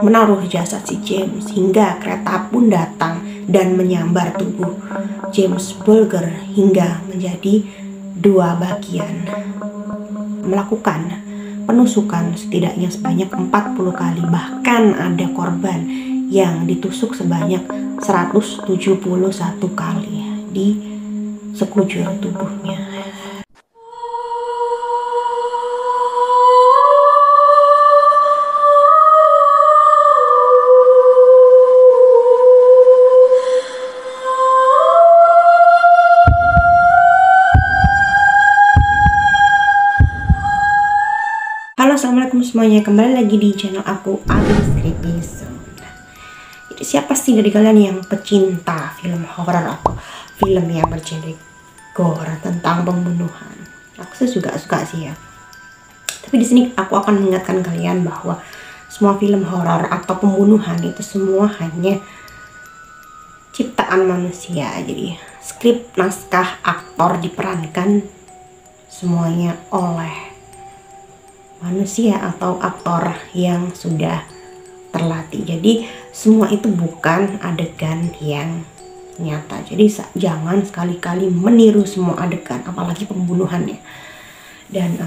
menaruh jasad si James hingga kereta pun datang dan menyambar tubuh James Bulger hingga menjadi dua bagian. Melakukan penusukan setidaknya sebanyak 40 kali, bahkan ada korban yang ditusuk sebanyak 171 kali di sekujur tubuhnya. Halo, assalamualaikum semuanya, kembali lagi di channel aku Abis Creepy Zone. Jadi siapa sih dari kalian yang pecinta film horor atau film yang bergenre gore tentang pembunuhan? Aku sih juga suka sih ya. Tapi di sini aku akan mengingatkan kalian bahwa semua film horor atau pembunuhan itu semua hanya ciptaan manusia. Jadi skrip, naskah, aktor diperankan semuanya oleh manusia atau aktor yang sudah terlatih. Jadi semua itu bukan adegan yang nyata. Jadi jangan sekali-kali meniru semua adegan, apalagi pembunuhannya. Dan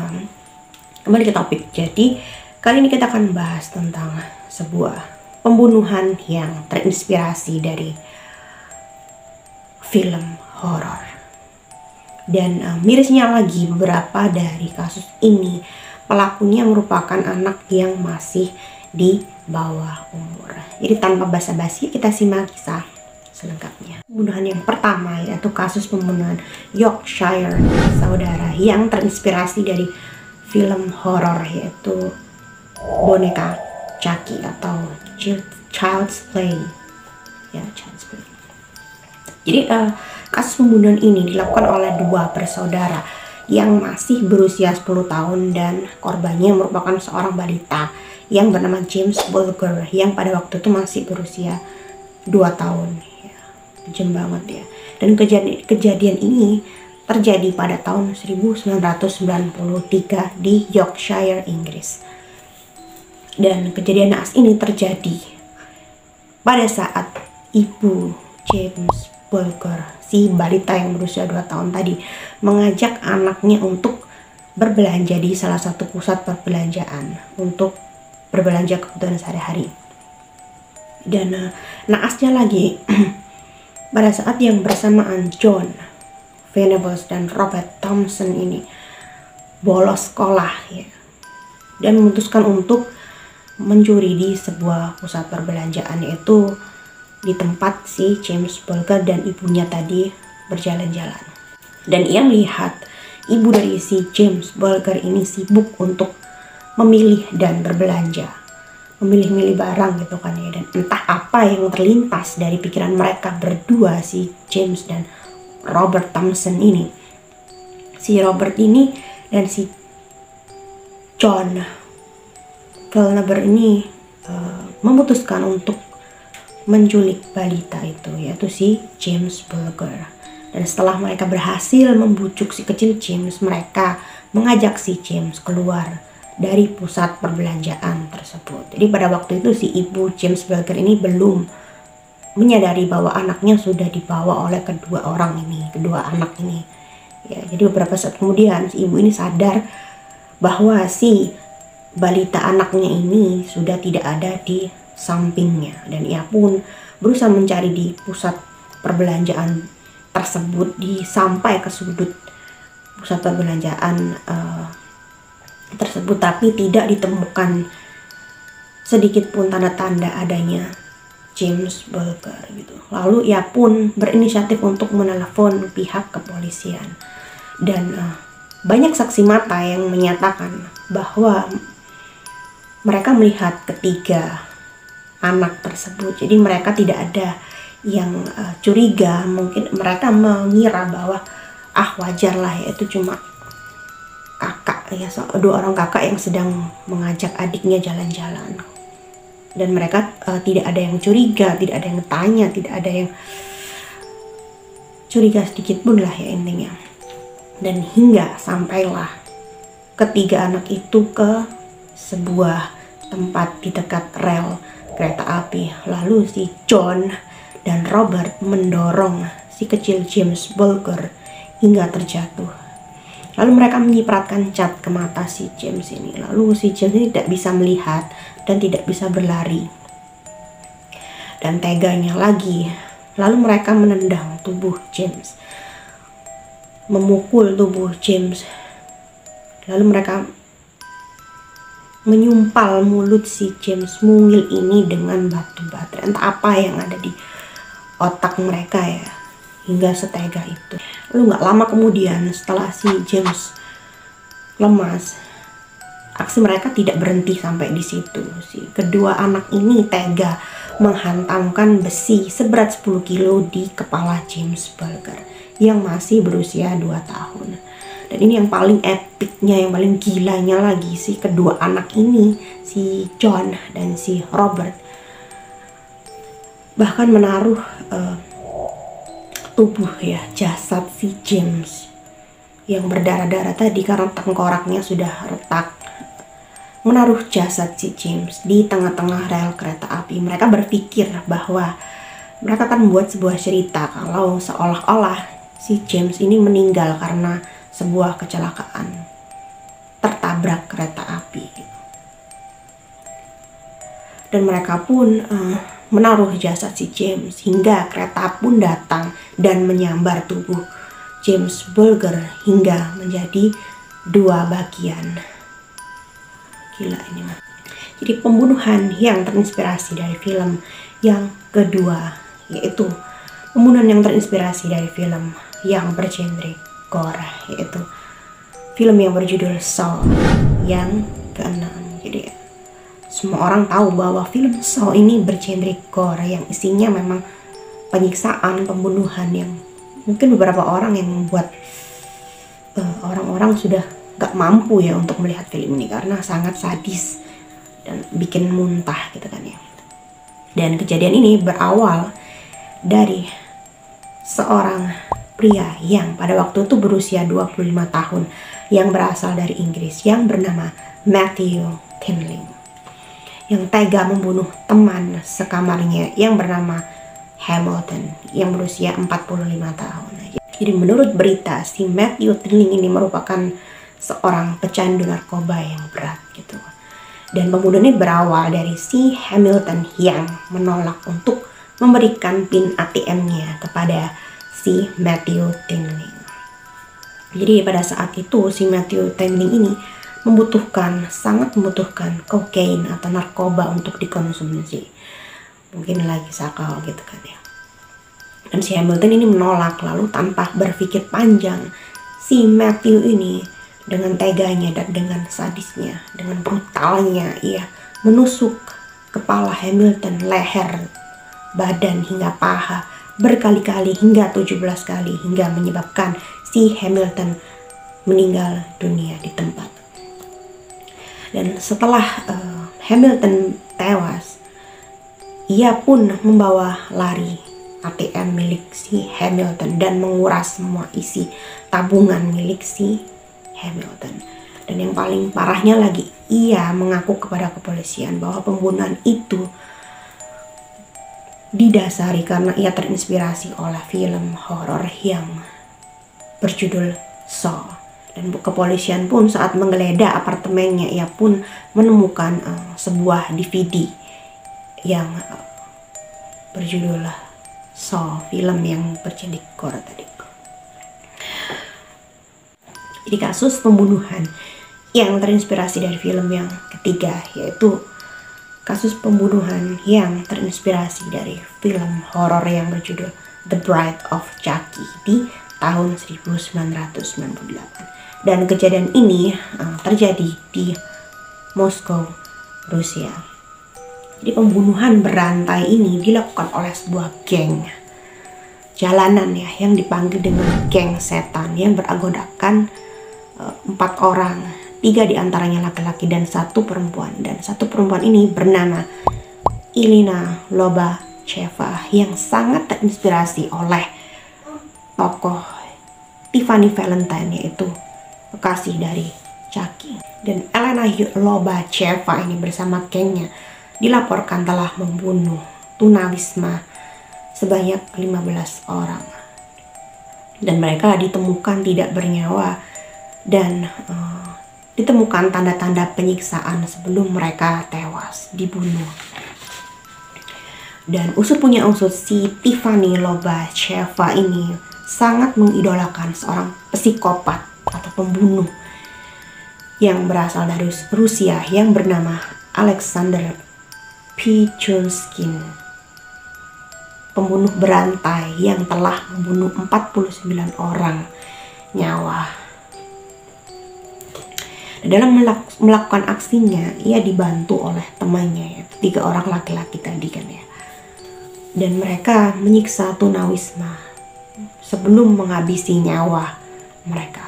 kembali ke topik. Jadi kali ini kita akan bahas tentang sebuah pembunuhan yang terinspirasi dari film horor. Dan mirisnya lagi, beberapa dari kasus ini pelakunya merupakan anak yang masih di bawah umur. Jadi tanpa basa-basi kita simak kisah selengkapnya. Pembunuhan yang pertama yaitu kasus pembunuhan Yorkshire saudara yang terinspirasi dari film horor yaitu boneka Chucky atau Child's Play. Ya, Child's Play. Jadi kasus pembunuhan ini dilakukan oleh dua bersaudara yang masih berusia 10 tahun dan korbannya merupakan seorang balita yang bernama James Bulger yang pada waktu itu masih berusia 2 tahun. Ya, kejam banget ya. Dan kejadian ini terjadi pada tahun 1993 di Yorkshire, Inggris. Dan kejadian naas ini terjadi pada saat ibu James Bulger, si balita yang berusia 2 tahun tadi, mengajak anaknya untuk berbelanja di salah satu pusat perbelanjaan untuk berbelanja kebutuhan sehari-hari. Dan naasnya lagi pada saat yang bersamaan John Venables dan Robert Thompson ini bolos sekolah ya, dan memutuskan untuk mencuri di sebuah pusat perbelanjaan, yaitu di tempat si James Bulger dan ibunya tadi berjalan-jalan. Dan ia melihat ibu dari si James Bulger ini sibuk untuk memilih dan berbelanja, memilih-milih barang gitu kan ya. Dan entah apa yang terlintas dari pikiran mereka berdua, si James dan Robert Thompson ini. Si Robert ini dan si John Venables ini memutuskan untuk menculik balita itu, yaitu si James Bulger. Dan setelah mereka berhasil membujuk si kecil James, mereka mengajak si James keluar dari pusat perbelanjaan tersebut. Jadi pada waktu itu si ibu James Bulger ini belum menyadari bahwa anaknya sudah dibawa oleh kedua anak ini. Ya, jadi beberapa saat kemudian si ibu ini sadar bahwa si balita anaknya ini sudah tidak ada di sampingnya, dan ia pun berusaha mencari di pusat perbelanjaan tersebut, sampai ke sudut pusat perbelanjaan tersebut, tapi tidak ditemukan sedikit pun tanda-tanda adanya James Bulger gitu. Lalu ia pun berinisiatif untuk menelepon pihak kepolisian, dan banyak saksi mata yang menyatakan bahwa mereka melihat ketiga anak tersebut. Jadi mereka tidak ada yang curiga. Mungkin mereka mengira bahwa wajar lah ya, itu cuma kakak ya, dua orang kakak yang sedang mengajak adiknya jalan-jalan. Dan mereka tidak ada yang curiga, tidak ada yang tanya, tidak ada yang curiga sedikit pun lah ya intinya. Dan hingga sampailah ketiga anak itu ke sebuah tempat di dekat rel kereta api. Lalu si John dan Robert mendorong si kecil James Bulger hingga terjatuh. Lalu mereka menyipratkan cat ke mata si James ini. Lalu si James ini tidak bisa melihat dan tidak bisa berlari. Dan teganya lagi, lalu mereka menendang tubuh James, memukul tubuh James. Lalu mereka menyumpal mulut si James mungil ini dengan batu baterai. Entah apa yang ada di otak mereka ya, hingga setega itu. Lalu gak lama kemudian setelah si James lemas, aksi mereka tidak berhenti sampai di situ. Si kedua anak ini tega menghantamkan besi seberat 10 kilo di kepala James Bulger yang masih berusia 2 tahun. Dan ini yang paling epicnya, yang paling gilanya lagi, si kedua anak ini, si John dan si Robert, bahkan menaruh tubuh ya, jasad si James yang berdarah-darah tadi karena tengkoraknya sudah retak, menaruh jasad si James di tengah-tengah rel kereta api. Mereka berpikir bahwa mereka akan membuat sebuah cerita kalau seolah-olah si James ini meninggal karena sebuah kecelakaan, tertabrak kereta api. Dan mereka pun menaruh jasad si James hingga kereta pun datang dan menyambar tubuh James Bulger hingga menjadi 2 bagian. Gila ini mah. Jadi pembunuhan yang terinspirasi dari film yang kedua, yaitu pembunuhan yang terinspirasi dari film yang bergenre gore, yaitu film yang berjudul Saw yang ke-6. Jadi semua orang tahu bahwa film Saw ini bergenre gore yang isinya memang penyiksaan, pembunuhan yang mungkin beberapa orang yang membuat orang-orang sudah gak mampu ya untuk melihat film ini karena sangat sadis dan bikin muntah gitu kan ya. Dan kejadian ini berawal dari seorang pria yang pada waktu itu berusia 25 tahun yang berasal dari Inggris yang bernama Matthew Tinling, yang tega membunuh teman sekamarnya yang bernama Hamilton yang berusia 45 tahun. Jadi menurut berita, si Matthew Tinling ini merupakan seorang pecandu narkoba yang berat gitu. Dan pembunuhan ini berawal dari si Hamilton yang menolak untuk memberikan PIN ATM-nya kepada si Matthew Tinling. Jadi pada saat itu si Matthew Tinling ini sangat membutuhkan kokain atau narkoba untuk dikonsumsi. Mungkin lagi sakau gitu kan ya. Dan si Hamilton ini menolak, lalu tanpa berpikir panjang si Matthew ini dengan teganya dan dengan sadisnya, dengan brutalnya ia menusuk kepala Hamilton, leher, badan hingga paha berkali-kali hingga 17 kali hingga menyebabkan si Hamilton meninggal dunia di tempat. Dan setelah Hamilton tewas, ia pun membawa lari ATM milik si Hamilton dan menguras semua isi tabungan milik si Hamilton. Dan yang paling parahnya lagi, ia mengaku kepada kepolisian bahwa pembunuhan itu didasari karena ia terinspirasi oleh film horor yang berjudul Saw. Dan kepolisian pun saat menggeledah apartemennya, ia pun menemukan sebuah DVD yang berjudul Saw, film yang bergenre gore tadi. Jadi kasus pembunuhan yang terinspirasi dari film yang ketiga, yaitu kasus pembunuhan yang terinspirasi dari film horor yang berjudul The Bride of Chucky di tahun 1998. Dan kejadian ini terjadi di Moskow, Rusia. Jadi pembunuhan berantai ini dilakukan oleh sebuah geng jalanan ya, yang dipanggil dengan geng setan, yang beranggotakan 4 orang. 3 diantaranya laki-laki dan 1 perempuan. Dan 1 perempuan ini bernama Ilina Lobacheva yang sangat terinspirasi oleh tokoh Tiffany Valentine, yaitu kekasih dari Chucky. Dan Elena Lobacheva ini bersama gengnya dilaporkan telah membunuh tunawisma sebanyak 15 orang. Dan mereka ditemukan tidak bernyawa dan ditemukan tanda-tanda penyiksaan sebelum mereka tewas dibunuh. Dan usut punya usut, si Tiffany Lobacheva ini sangat mengidolakan seorang psikopat atau pembunuh yang berasal dari Rusia yang bernama Alexander Pichunskin, pembunuh berantai yang telah membunuh 49 orang nyawa. Dalam melakukan aksinya, ia dibantu oleh temannya, yaitu 3 orang laki-laki tadi kan ya. Dan mereka menyiksa tunawisma sebelum menghabisi nyawa mereka.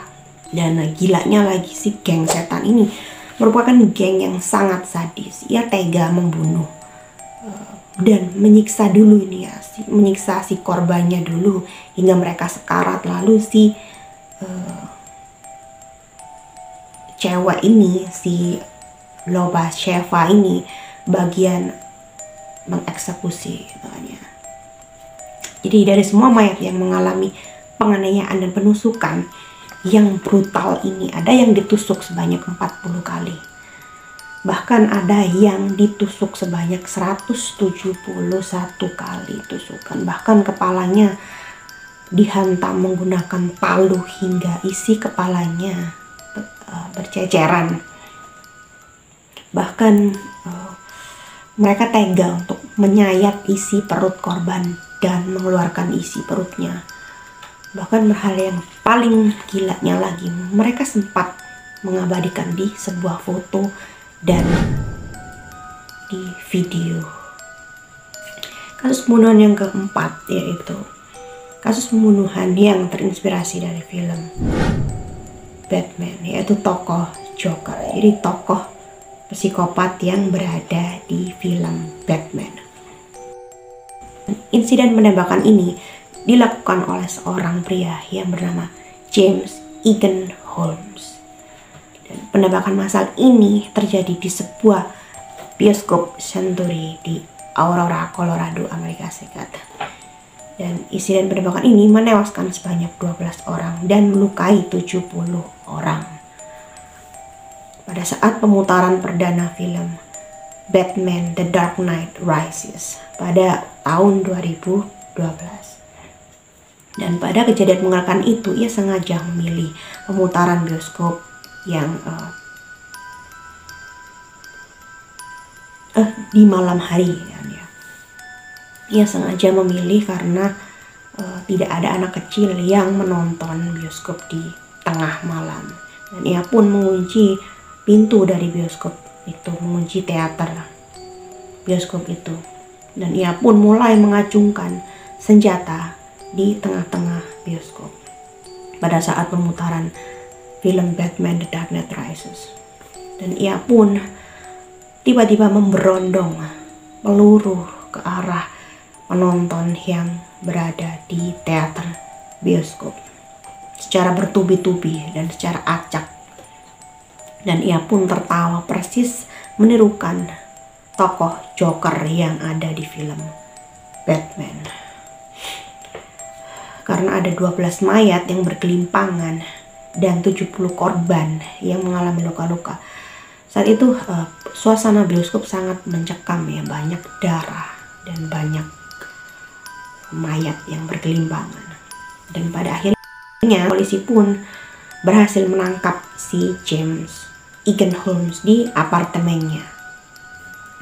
Dan gilanya lagi, si geng setan ini merupakan geng yang sangat sadis. Ia tega membunuh dan menyiksa dulu ini ya, menyiksa si korbannya dulu hingga mereka sekarat. Lalu si cewek ini, si Lobacheva ini bagian mengeksekusi gitu kan ya. Jadi dari semua mayat yang mengalami penganiayaan dan penusukan yang brutal ini, ada yang ditusuk sebanyak 40 kali. Bahkan ada yang ditusuk sebanyak 171 kali tusukan. Bahkan kepalanya dihantam menggunakan palu hingga isi kepalanya berceceran. Bahkan mereka tega untuk menyayat isi perut korban dan mengeluarkan isi perutnya. Bahkan hal yang paling gilanya lagi, mereka sempat mengabadikan di sebuah foto dan di video. Kasus pembunuhan yang keempat yaitu kasus pembunuhan yang terinspirasi dari film Batman, yaitu tokoh Joker. Jadi tokoh psikopat yang berada di film Batman. Insiden penembakan ini dilakukan oleh seorang pria yang bernama James Egan Holmes. Dan penembakan massal ini terjadi di sebuah bioskop Century di Aurora, Colorado, Amerika Serikat. Dan insiden penembakan ini menewaskan sebanyak 12 orang dan melukai 70 orang. Pada saat pemutaran perdana film Batman The Dark Knight Rises pada tahun 2012. Dan pada kejadian mengerikan itu, ia sengaja memilih pemutaran bioskop yang di malam hari kan ya. Ia sengaja memilih karena tidak ada anak kecil yang menonton bioskop di tengah malam. Dan ia pun mengunci pintu dari bioskop itu, mengunci teater bioskop itu. Dan ia pun mulai mengacungkan senjata di tengah-tengah bioskop pada saat pemutaran film Batman The Dark Knight Rises. Dan ia pun tiba-tiba memberondong peluru ke arah penonton yang berada di teater bioskop secara bertubi-tubi dan secara acak. Dan ia pun tertawa persis menirukan tokoh Joker yang ada di film Batman. Karena ada 12 mayat yang bergelimpangan dan 70 korban yang mengalami luka-luka. Saat itu suasana bioskop sangat mencekam ya, banyak darah dan banyak mayat yang bergelimpangan. Dan pada akhirnya polisi pun berhasil menangkap si James Egan Holmes di apartemennya.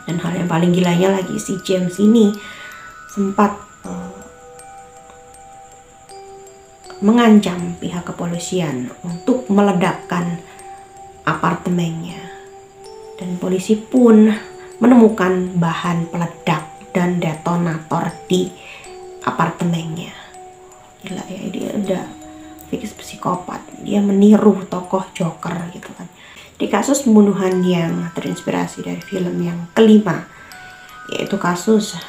Dan hal yang paling gilanya lagi, si James ini sempat mengancam pihak kepolisian untuk meledakkan apartemennya. Dan polisi pun menemukan bahan peledak dan detonator di apartemennya. Gila ya, dia udah fix psikopat. Dia meniru tokoh Joker gitu kan. Di kasus pembunuhan yang terinspirasi dari film yang kelima, yaitu kasus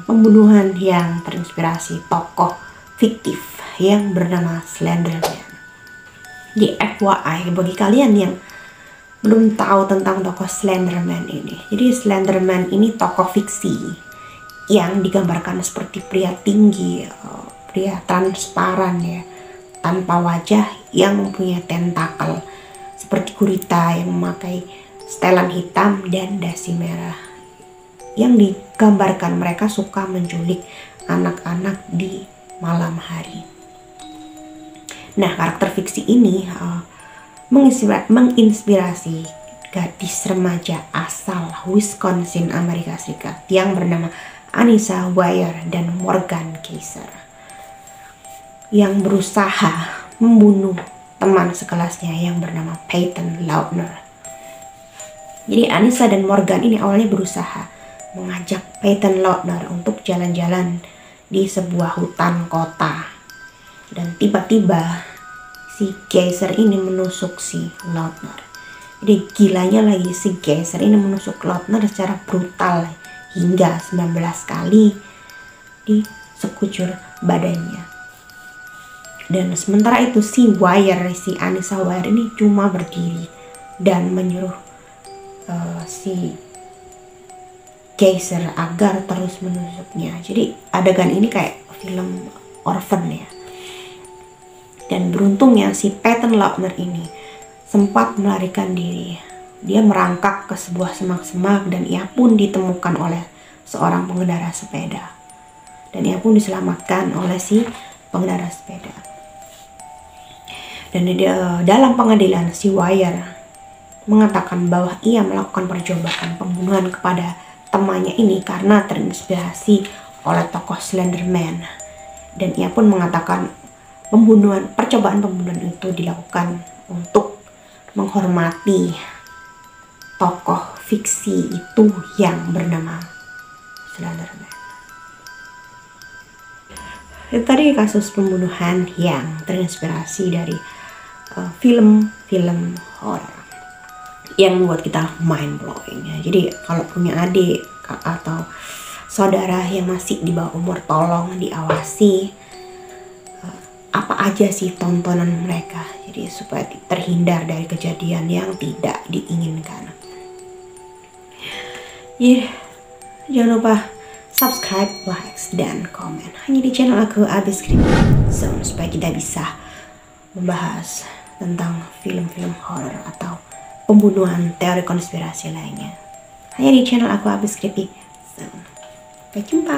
pembunuhan yang terinspirasi tokoh fiktif yang bernama Slenderman. Di FYI, bagi kalian yang belum tahu tentang tokoh Slenderman ini. Jadi Slenderman ini tokoh fiksi yang digambarkan seperti pria tinggi, pria transparan ya, tanpa wajah, yang mempunyai tentakel seperti gurita, yang memakai setelan hitam dan dasi merah. Yang digambarkan mereka suka menculik anak-anak di malam hari. Nah, karakter fiksi ini menginspirasi gadis remaja asal Wisconsin, Amerika Serikat yang bernama Anissa Weier dan Morgan Kaiser, yang berusaha membunuh teman sekelasnya yang bernama Peyton Lautner. Jadi Anissa dan Morgan ini awalnya berusaha mengajak Peyton Lautner untuk jalan-jalan di sebuah hutan kota, dan tiba-tiba si Kaiser ini menusuk si Lautner. Jadi gilanya lagi, si Kaiser ini menusuk Lautner secara brutal hingga 19 kali di sekujur badannya. Dan sementara itu si Anissa Weier ini cuma berdiri dan menyuruh si Kaiser agar terus menusuknya. Jadi adegan ini kayak film Orphan ya. Dan beruntungnya si Peyton Lautner ini sempat melarikan diri. Dia merangkak ke sebuah semak-semak dan ia pun ditemukan oleh seorang pengendara sepeda. Dan ia pun diselamatkan oleh si pengendara sepeda. Dan dalam pengadilan si Weier mengatakan bahwa ia melakukan percobaan pembunuhan kepada temannya ini karena terinspirasi oleh tokoh Slenderman. Dan ia pun mengatakan percobaan pembunuhan itu dilakukan untuk menghormati tokoh fiksi itu yang bernama Slenderman. Itu tadi kasus pembunuhan yang terinspirasi dari film-film horor yang membuat kita mind blowing ya. Jadi kalau punya adik atau saudara yang masih di bawah umur, tolong diawasi apa aja sih tontonan mereka, jadi supaya terhindar dari kejadian yang tidak diinginkan. Jangan lupa subscribe, like, dan komen hanya di channel aku Abis Skrip Zone, supaya kita bisa membahas tentang film-film horor atau pembunuhan, teori konspirasi lainnya hanya di channel aku Abis Skrip Zone. Sampai jumpa.